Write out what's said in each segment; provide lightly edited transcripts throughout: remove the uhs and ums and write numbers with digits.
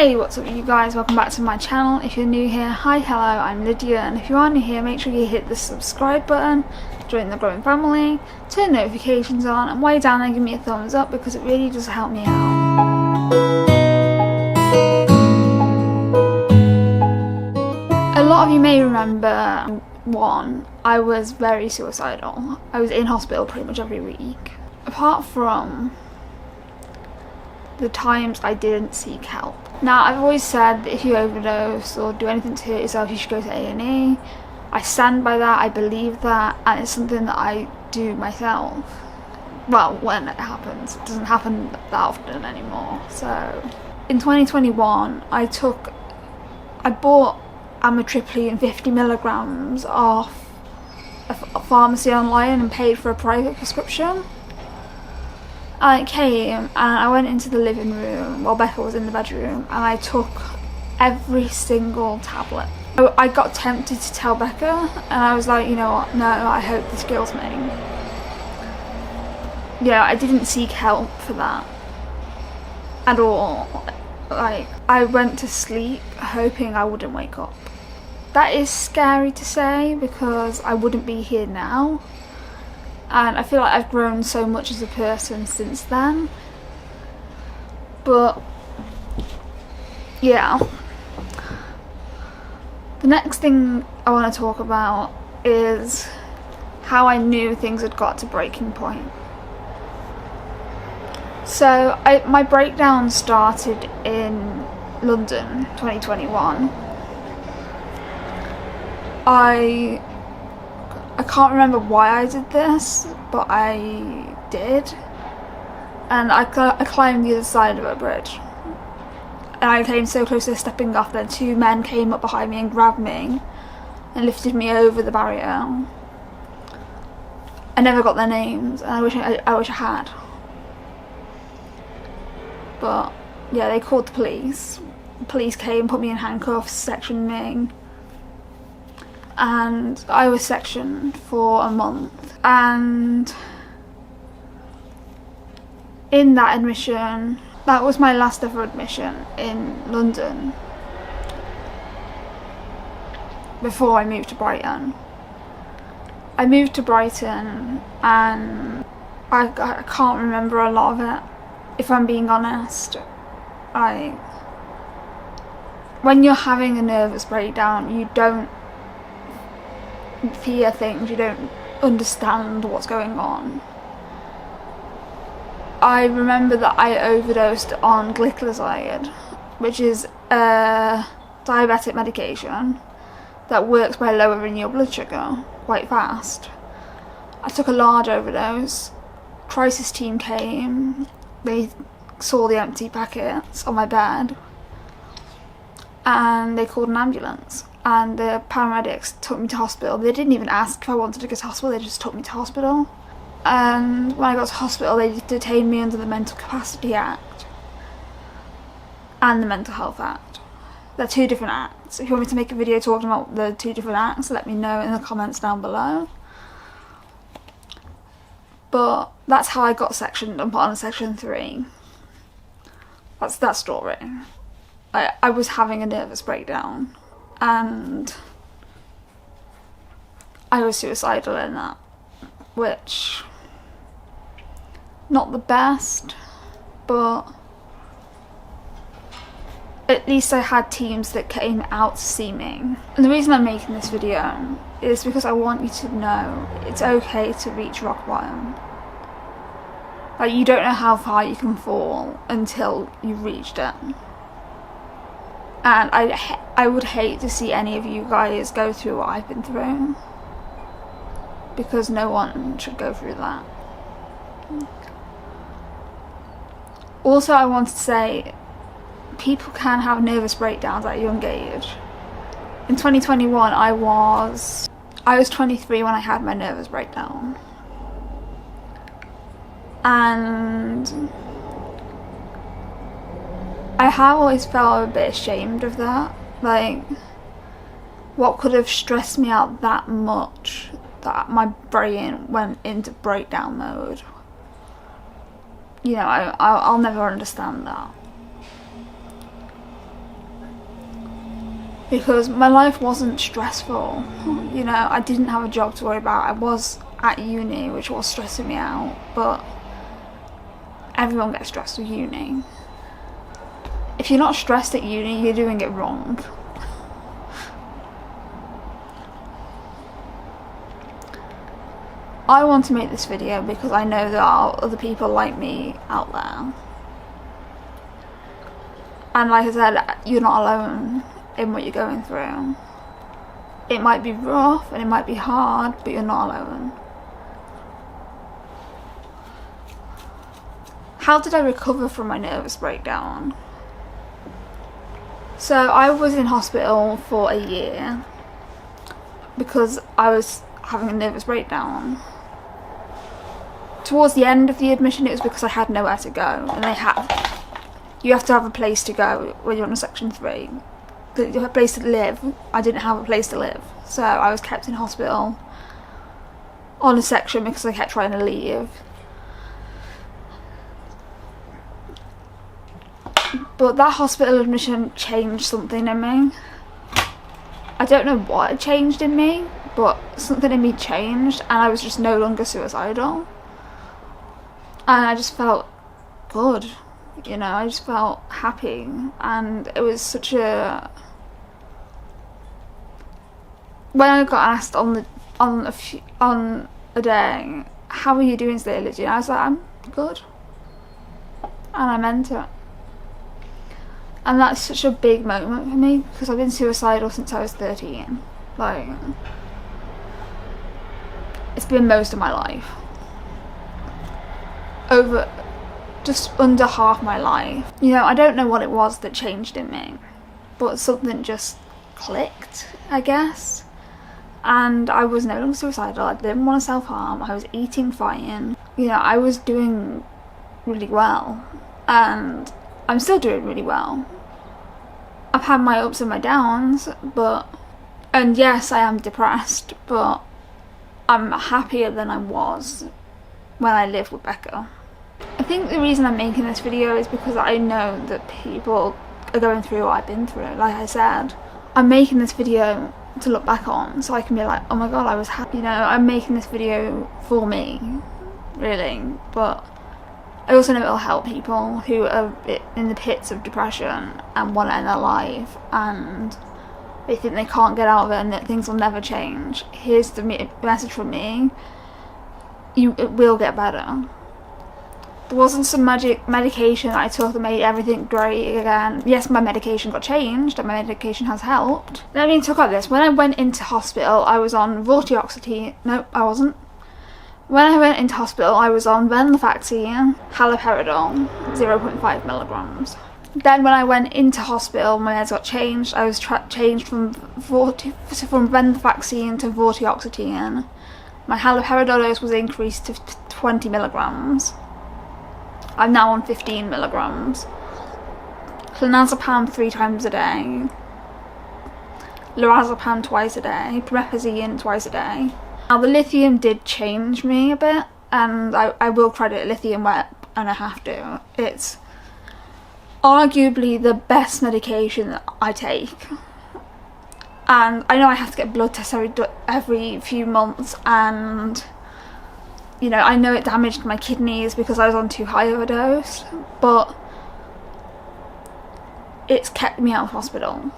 Hey, what's up you guys, welcome back to my channel. If you're new here, hi, hello, I'm Lydia, and if you are new here, make sure you hit the subscribe button, join the growing family, turn notifications on, and while you're down there, give me a thumbs up because it really does help me out. A lot of you may remember, I was very suicidal. I was in hospital pretty much every week. Apart from the times I didn't seek help. Now, I've always said that if you overdose or do anything to hurt yourself, you should go to A&E. I stand by that, I believe that, and it's something that I do myself. Well, when it happens. It doesn't happen that often anymore. So, in 2021, I bought amitriptyline 50 milligrams off a pharmacy online and paid for a private prescription. And it came and I went into the living room while Becca was in the bedroom and I took every single tablet. I got tempted to tell Becca and I was like, you know what, no, I hope this kills me. Yeah, I didn't seek help for that at all. Like, I went to sleep hoping I wouldn't wake up. That is scary to say because I wouldn't be here now. And I feel like I've grown so much as a person since then. But yeah, the next thing I want to talk about is how I knew things had got to breaking point. So my breakdown started in London 2021. I can't remember why I did this, but I did. And I climbed the other side of a bridge. And I came so close to stepping off that two men came up behind me and grabbed me and lifted me over the barrier. I never got their names, and I wish I had. But yeah, they called the police. The police came, put me in handcuffs, sectioned me. And I was sectioned for a month, and in that admission, that was my last ever admission in London before I moved to Brighton. I moved to Brighton and I can't remember a lot of it, if I'm being honest. When you're having a nervous breakdown, you don't fear things, you don't understand what's going on. I remember that I overdosed on gliclazide, which is a diabetic medication that works by lowering your blood sugar quite fast. I took a large overdose. Crisis team came, they saw the empty packets on my bed and they called an ambulance. And the paramedics took me to hospital. They didn't even ask if I wanted to go to hospital, they just took me to hospital. And when I got to hospital, they detained me under the Mental Capacity Act and the Mental Health Act. They're two different acts. If you want me to make a video talking about the two different acts, let me know in the comments down below. But that's how I got sectioned and put on Section 3. That's that story. I was having a nervous breakdown. And I was suicidal in that, which, not the best, but at least I had teams that came out to see me. And the reason I'm making this video is because I want you to know it's okay to reach rock bottom. Like, you don't know how far you can fall until you've reached it. And I would hate to see any of you guys go through what I've been through, because no one should go through that. Also, I want to say, people can have nervous breakdowns at a young age. In 2021, I was 23 when I had my nervous breakdown. And I have always felt a bit ashamed of that. Like, what could have stressed me out that much that my brain went into breakdown mode? You know, I'll never understand that. because my life wasn't stressful. You know, I didn't have a job to worry about. I was at uni, which was stressing me out, but everyone gets stressed at uni. If you're not stressed at uni, you're doing it wrong. I want to make this video because I know there are other people like me out there. And like I said, you're not alone in what you're going through. It might be rough and it might be hard, but you're not alone. How did I recover from my nervous breakdown? So I was in hospital for a year because I was having a nervous breakdown. Towards the end of the admission, it was because I had nowhere to go, and you have to have a place to go when you're on a section 3. You have a place to live. I didn't have a place to live, so I was kept in hospital on a section because I kept trying to leave. But that hospital admission changed something in me. I don't know what it changed in me, but something in me changed, and I was just no longer suicidal. And I just felt good, you know, I just felt happy, and it was such a... When I got asked on a day, how are you doing today, Lydia? I was like, I'm good. And I meant it. And that's such a big moment for me, because I've been suicidal since I was 13. Like, it's been most of my life. Over just under half my life. You know, I don't know what it was that changed in me, but something just clicked, I guess. And I was no longer suicidal. I didn't want to self-harm. I was eating fine. You know, I was doing really well, and I'm still doing really well. I've had my ups and my downs, and yes, I am depressed, but I'm happier than I was when I lived with Becca. I think the reason I'm making this video is because I know that people are going through what I've been through. Like I said, I'm making this video to look back on so I can be like, oh my god, I was happy. You know, I'm making this video for me, really, but I also know it'll help people who are in the pits of depression and want to end their life, and they think they can't get out of it and that things will never change. Here's the message from me. It will get better. There wasn't some magic medication that I took that made everything great again. Yes, my medication got changed and my medication has helped. Let me talk about this. When I went into hospital, I was on vortioxetine. No, I wasn't. When I went into hospital, I was on venlafaxine, haloperidol, 0.5 milligrams. Then when I went into hospital, my meds got changed. I was changed from venlafaxine to vortioxetine. My haloperidol dose was increased to 20 milligrams. I'm now on 15 milligrams. Clonazepam 3 times a day. Lorazepam twice a day. Promethazine twice a day. Now the lithium did change me a bit, and I will credit lithium where and I have to. It's arguably the best medication that I take. And I know I have to get blood tests every few months, and you know, I know it damaged my kidneys because I was on too high of a dose, but it's kept me out of hospital,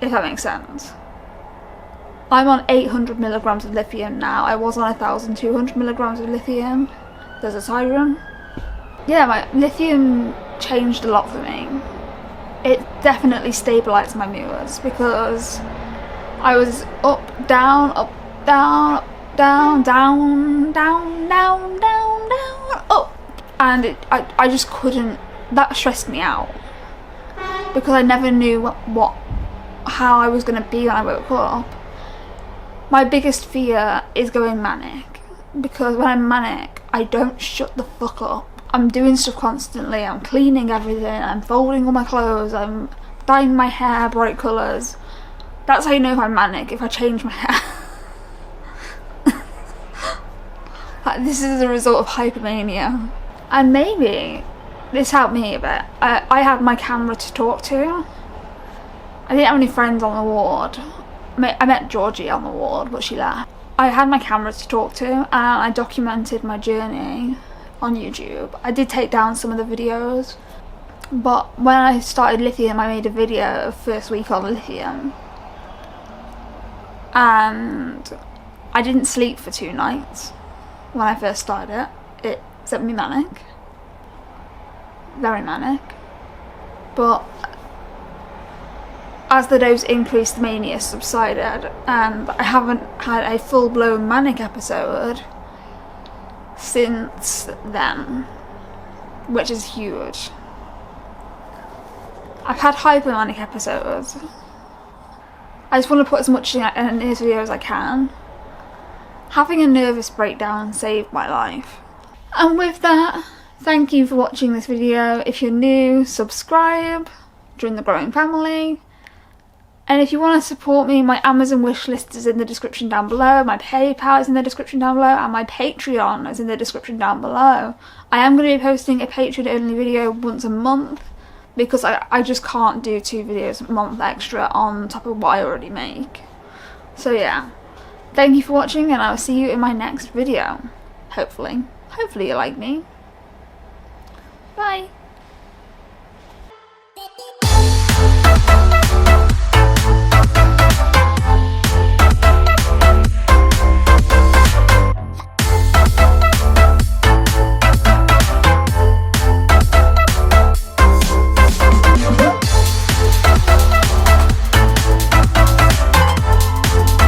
if that makes sense. I'm on 800 milligrams of lithium now. I was on 1,200 milligrams of lithium. There's a siren. Yeah, my lithium changed a lot for me. It definitely stabilised my moods because I was up, down, up, down, down, down, down, down, down, down, up. And I just couldn't, that stressed me out because I never knew how I was going to be when I woke up. My biggest fear is going manic, because when I'm manic, I don't shut the fuck up. I'm doing stuff constantly, I'm cleaning everything, I'm folding all my clothes, I'm dyeing my hair bright colours. That's how you know if I'm manic, if I change my hair. This is a result of hypomania. And maybe this helped me a bit. I had my camera to talk to, I didn't have any friends on the ward. I met Georgie on the ward, but she left. I had my cameras to talk to, and I documented my journey on YouTube. I did take down some of the videos, but when I started lithium, I made a video first week on lithium, and I didn't sleep for 2 nights when I first started it. It sent me manic, very manic, but as the dose increased, the mania subsided, and I haven't had a full-blown manic episode since then, which is huge. I've had hypomanic episodes. I just want to put as much in this video as I can. Having a nervous breakdown saved my life. And with that, thank you for watching this video. If you're new, subscribe, join the growing family. And if you want to support me, my Amazon wishlist is in the description down below, my PayPal is in the description down below, and my Patreon is in the description down below. I am going to be posting a Patreon only video once a month, because I just can't do 2 videos a month extra on top of what I already make. So yeah, thank you for watching, and I'll see you in my next video. Hopefully you like me. Bye.